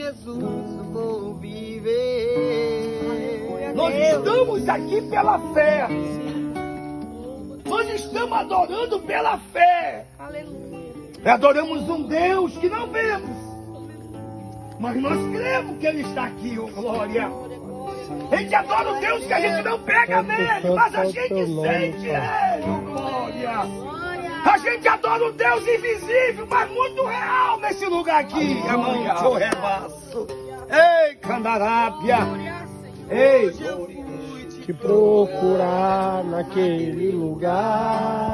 Jesus vou viver. Nós estamos aqui pela fé. Nós estamos adorando pela fé. Adoramos um Deus que não vemos, mas nós cremos que Ele está aqui, oh glória. A gente adora o Deus que a gente não pega nele, mas a gente sente Ele, oh glória. A gente adora um Deus invisível, mas muito real nesse lugar aqui. Amanhã eu rebaço. Ei, Candarábia. Ei, Te procurar naquele lugar.